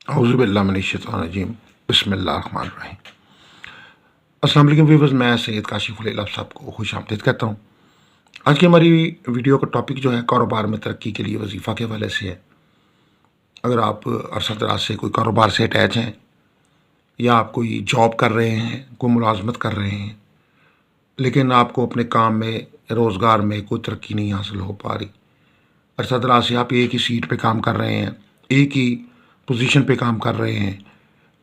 اعوذ باللہ من الشیطان الرجیم بسم اللہ الرحمن الرحیم۔ السلام علیکم ویورز، میں سید کاشف الہلال آپ سب کو خوش آمدید کہتا ہوں۔ آج کی ہماری ویڈیو کا ٹاپک جو ہے کاروبار میں ترقی کے لیے وظیفہ کے حوالے سے ہے۔ اگر آپ عرصہ دراز سے کوئی کاروبار سے اٹیچ ہیں یا آپ کوئی جاب کر رہے ہیں، کوئی ملازمت کر رہے ہیں، لیکن آپ کو اپنے کام میں روزگار میں کوئی ترقی نہیں حاصل ہو پا رہی، عرصہ دراز سے آپ ایک ہی سیٹ پہ کام کر رہے ہیں، ایک ہی پوزیشن پہ کام کر رہے ہیں،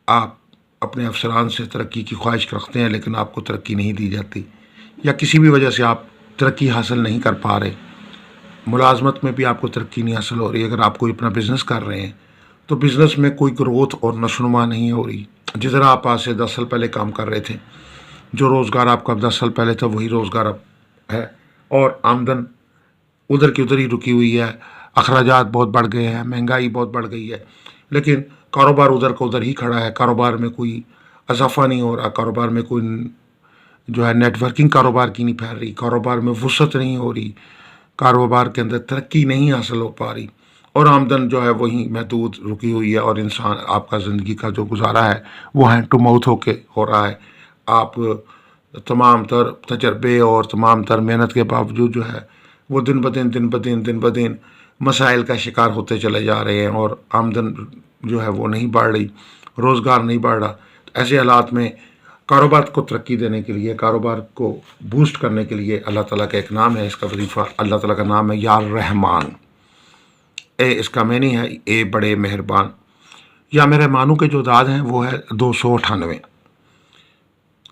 آپ اپنے افسران سے ترقی کی خواہش رکھتے ہیں لیکن آپ کو ترقی نہیں دی جاتی، یا کسی بھی وجہ سے آپ ترقی حاصل نہیں کر پا رہے، ملازمت میں بھی آپ کو ترقی نہیں حاصل ہو رہی، اگر آپ کوئی اپنا بزنس کر رہے ہیں تو بزنس میں کوئی گروتھ اور نشوونما نہیں ہو رہی، جس طرح آپ آج سے 10 سال پہلے کام کر رہے تھے، جو روزگار آپ کا 10 سال پہلے تھا وہی روزگار اب ہے، اور آمدن ادھر کی ادھر ہی رکی ہوئی ہے، اخراجات بہت بڑھ گئے ہیں، مہنگائی بہت بڑھ گئی ہے، لیکن کاروبار ادھر کا ادھر ہی کھڑا ہے، کاروبار میں کوئی اضافہ نہیں ہو رہا، کاروبار میں کوئی جو ہے نیٹ ورکنگ کاروبار کی نہیں پھیل رہی، کاروبار میں وسعت نہیں ہو رہی، کاروبار کے اندر ترقی نہیں حاصل ہو پا رہی، اور آمدن جو ہے وہیں محدود رکی ہوئی ہے، اور انسان آپ کا زندگی کا جو گزارا ہے وہ ہینڈ ٹو ماؤتھ ہو رہا ہے۔ آپ تمام تر تجربے اور تمام تر محنت کے باوجود جو ہے وہ دن بدن مسائل کا شکار ہوتے چلے جا رہے ہیں، اور آمدن جو ہے وہ نہیں بڑھ رہی، روزگار نہیں بڑھ رہا۔ ایسے حالات میں کاروبار کو ترقی دینے کے لیے، کاروبار کو بوسٹ کرنے کے لیے اللہ تعالیٰ کا ایک نام ہے، اس کا وظیفہ اللہ تعالیٰ کا نام ہے یا رحمان۔ اس کا معنی ہے اے بڑے مہربان، یا مہربانوں کے جو داد ہیں وہ ہے 298۔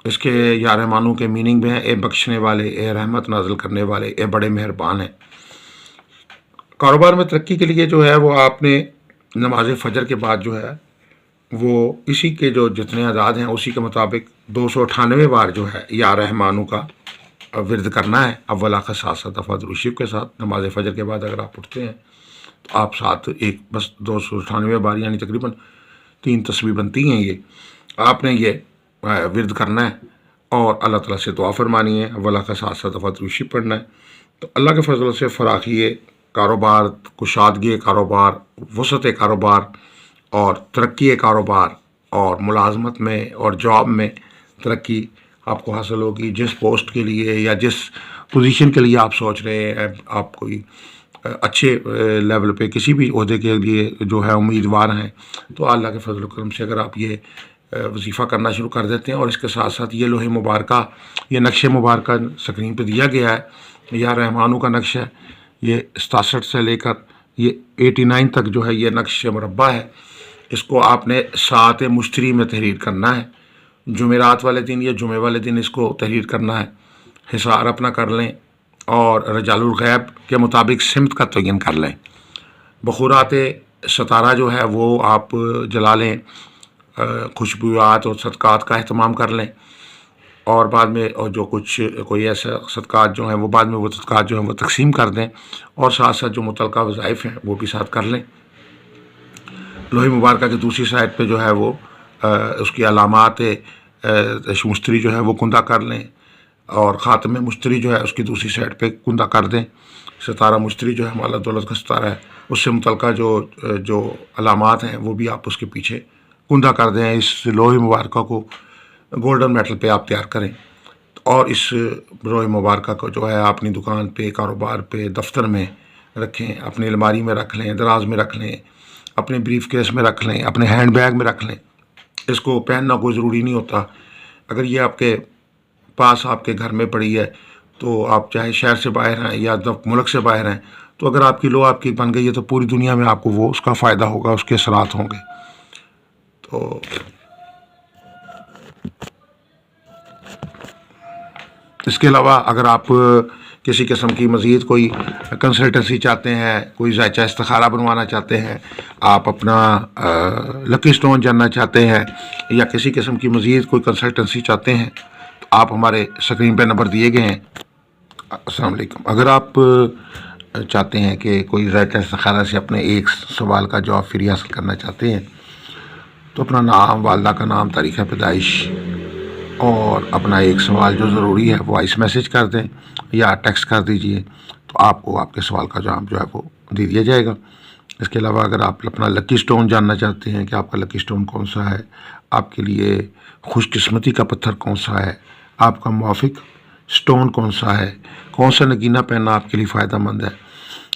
اس کے یا رحمانوں کے میننگ میں ہے اے بخشنے والے، اے رحمت نازل کرنے والے، اے بڑے مہربان ہیں۔ کاروبار میں ترقی کے لیے جو ہے وہ آپ نے نماز فجر کے بعد جو ہے وہ اسی کے جو جتنے اعداد ہیں اسی کے مطابق 298 بار جو ہے یا رحمانوں کا ورد کرنا ہے، اول آخر ساتھ دفعہ درود شریف کے ساتھ۔ نماز فجر کے بعد اگر آپ اٹھتے ہیں تو آپ ساتھ ایک بس 298 بار یعنی تقریباً 3 تسبیح بنتی ہیں، یہ آپ نے یہ ورد کرنا ہے اور اللہ تعالیٰ سے دعا فرمانی ہے، اول آخر ساتھ دفعہ درود شریف پڑھنا ہے۔ تو اللہ کے فضل سے فراخی کاروبار، کشادگی کاروبار، وسعت کاروبار اور ترقی کاروبار اور ملازمت میں اور جاب میں ترقی آپ کو حاصل ہوگی۔ جس پوسٹ کے لیے یا جس پوزیشن کے لیے آپ سوچ رہے ہیں، آپ کوئی اچھے لیول پہ کسی بھی عہدے کے لیے جو ہے امیدوار ہیں، تو اللہ کے فضل و کرم سے اگر آپ یہ وظیفہ کرنا شروع کر دیتے ہیں، اور اس کے ساتھ ساتھ یہ لوح مبارکہ، یہ نقش مبارکہ اسکرین پہ دیا گیا ہے، یا رحمانوں کا نقش ہے، یہ 67 سے لے کر یہ 89 تک جو ہے یہ نقش مربع ہے، اس کو آپ نے ساعت مشتری میں تحریر کرنا ہے۔ جمعرات والے دن یا جمعے والے دن اس کو تحریر کرنا ہے، حصار اپنا کر لیں اور رجال الغیب کے مطابق سمت کا تعین کر لیں۔ بخورات ستارہ جو ہے وہ آپ جلا لیں، خوشبویات اور صدقات کا اہتمام کر لیں، اور بعد میں اور جو کچھ کوئی ایسے صدقات جو ہیں وہ بعد میں وہ صدقات جو ہیں وہ تقسیم کر دیں، اور ساتھ ساتھ جو متعلقہ وظائف ہیں وہ بھی ساتھ کر لیں۔ لوح مبارکہ کی دوسری سائڈ پہ جو ہے وہ اس کی علامات مشتری جو ہے وہ کندہ کر لیں، اور خاتم مشتری جو ہے اس کی دوسری سائڈ پہ کندہ کر دیں۔ ستارہ مشتری جو ہے مال دولت کا ستارہ ہے، اس سے متعلقہ جو علامات ہیں وہ بھی آپ اس کے پیچھے کندہ کر دیں۔ اس لوح مبارکہ کو گولڈن میٹل پہ آپ تیار کریں، اور اس لوح مبارکہ کو جو ہے اپنی دکان پہ، کاروبار پہ، دفتر میں رکھیں، اپنی الماری میں رکھ لیں، دراز میں رکھ لیں، اپنے بریف کیس میں رکھ لیں، اپنے ہینڈ بیگ میں رکھ لیں۔ اس کو پہننا کوئی ضروری نہیں ہوتا، اگر یہ آپ کے پاس آپ کے گھر میں پڑی ہے تو آپ چاہے شہر سے باہر ہیں یا ملک سے باہر ہیں، تو اگر آپ کی لو آپ کی بن گئی ہے تو پوری دنیا میں آپ کو وہ اس کا فائدہ ہوگا، اس کے اثرات ہوں گے۔ تو اس کے علاوہ اگر آپ کسی قسم کی مزید کوئی کنسلٹنسی چاہتے ہیں، کوئی ذائچہ استخارہ بنوانا چاہتے ہیں، آپ اپنا لکی سٹون جاننا چاہتے ہیں، یا کسی قسم کی مزید کوئی کنسلٹنسی چاہتے ہیں، تو آپ ہمارے اسکرین پہ نمبر دیے گئے ہیں۔ السلام علیکم۔ اگر آپ چاہتے ہیں کہ کوئی ذائچہ استخارہ سے اپنے ایک سوال کا جواب فری حاصل کرنا چاہتے ہیں، تو اپنا نام، والدہ کا نام، تاریخ پیدائش اور اپنا ایک سوال جو ضروری ہے وائس میسیج کر دیں یا ٹیکسٹ کر دیجئے، تو آپ کو آپ کے سوال کا جواب جو ہے وہ دے دیا جائے گا۔ اس کے علاوہ اگر آپ اپنا لکی سٹون جاننا چاہتے ہیں کہ آپ کا لکی سٹون کون سا ہے، آپ کے لیے خوش قسمتی کا پتھر کون سا ہے، آپ کا موافق سٹون کون سا ہے، کون سا نگینہ پہننا آپ کے لیے فائدہ مند ہے،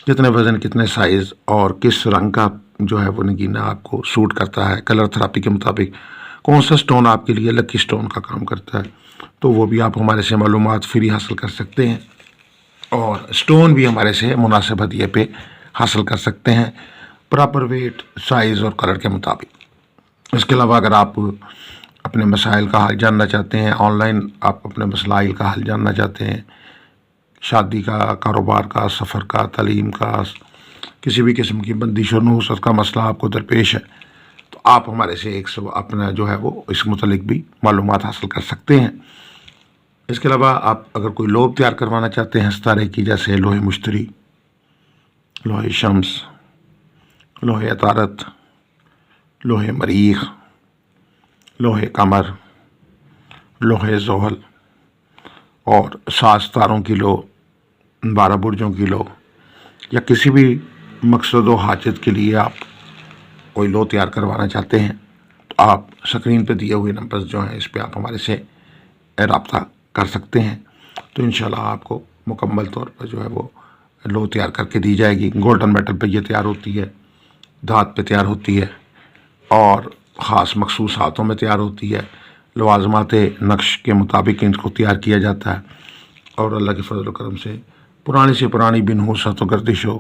کتنے وزن، کتنے سائز اور کس رنگ کا جو ہے وہ نگینہ آپ کو سوٹ کرتا ہے، کلر تھراپی کے مطابق کون سا سٹون آپ کے لیے لکی سٹون کا کام کرتا ہے، تو وہ بھی آپ ہمارے سے معلومات فری حاصل کر سکتے ہیں، اور سٹون بھی ہمارے سے مناسب ہدیے پہ حاصل کر سکتے ہیں پراپر ویٹ، سائز اور کلر کے مطابق۔ اس کے علاوہ اگر آپ اپنے مسائل کا حل جاننا چاہتے ہیں، آن لائن آپ اپنے مسائل کا حل جاننا چاہتے ہیں، شادی کا، کاروبار کا، سفر کا، تعلیم کا، کسی بھی قسم کی بندش اور نحوست کا مسئلہ آپ کو درپیش ہے، تو آپ ہمارے سے اپنا جو ہے وہ اس متعلق بھی معلومات حاصل کر سکتے ہیں۔ اس کے علاوہ آپ اگر کوئی لوب تیار کروانا چاہتے ہیں ستارے کی، جیسے لوہے مشتری، لوہے شمس، لوہے عطارد، لوہے مریخ، لوہے قمر، لوہے زحل اور 7 ستاروں کی لو، 12 برجوں کی لو، یا کسی بھی مقصد و حاجت کے لیے آپ کوئی لو تیار کروانا چاہتے ہیں، تو آپ اسکرین پہ دیے ہوئے نمبرز جو ہیں اس پہ آپ ہمارے سے رابطہ کر سکتے ہیں، تو انشاءاللہ آپ کو مکمل طور پر جو ہے وہ لو تیار کر کے دی جائے گی۔ گولڈن میٹل پہ یہ تیار ہوتی ہے، دھات پہ تیار ہوتی ہے، اور خاص مخصوص ہاتھوں میں تیار ہوتی ہے، لوازمات نقش کے مطابق ان کو تیار کیا جاتا ہے، اور اللہ کے فضل و کرم سے پرانی سے پرانی بھی نحوست و گردش ہو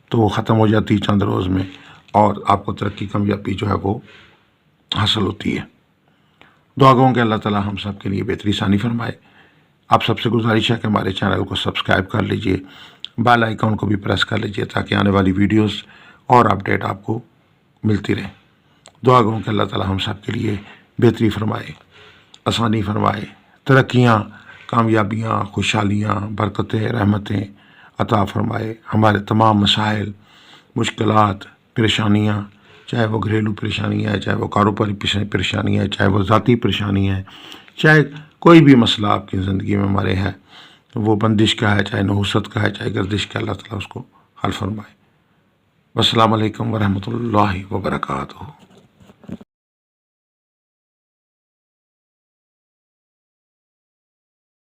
تو وہ ختم ہو جاتی ہے چند روز میں، اور آپ کو ترقی کامیابی جو ہے وہ حاصل ہوتی ہے۔ دعا گوں کہ اللہ تعالیٰ ہم سب کے لیے بہتری ثانی فرمائے۔ آپ سب سے گزارش ہے کہ ہمارے چینل کو سبسکرائب کر لیجئے، بیل آئیکن کو بھی پریس کر لیجئے تاکہ آنے والی ویڈیوز اور اپڈیٹ آپ کو ملتی رہیں۔ دعا گوں کہ اللہ تعالیٰ ہم سب کے لیے بہتری فرمائے، آسانی فرمائے، ترقیاں، کامیابیاں، خوشحالیاں، برکتیں، رحمتیں عطا فرمائے۔ ہمارے تمام مسائل، مشکلات، پریشانیاں، چاہے وہ گھریلو پریشانیاں ہیں، چاہے وہ کاروباری پریشانیاں ہیں، چاہے وہ ذاتی پریشانیاں ہیں، چاہے کوئی بھی مسئلہ آپ کی زندگی میں ہمارے ہے، وہ بندش کا ہے، چاہے نحوست کا ہے، چاہے گردش کا، اللہ تعالیٰ اس کو حل فرمائے۔ والسلام علیکم ورحمۃ اللہ وبرکاتہ۔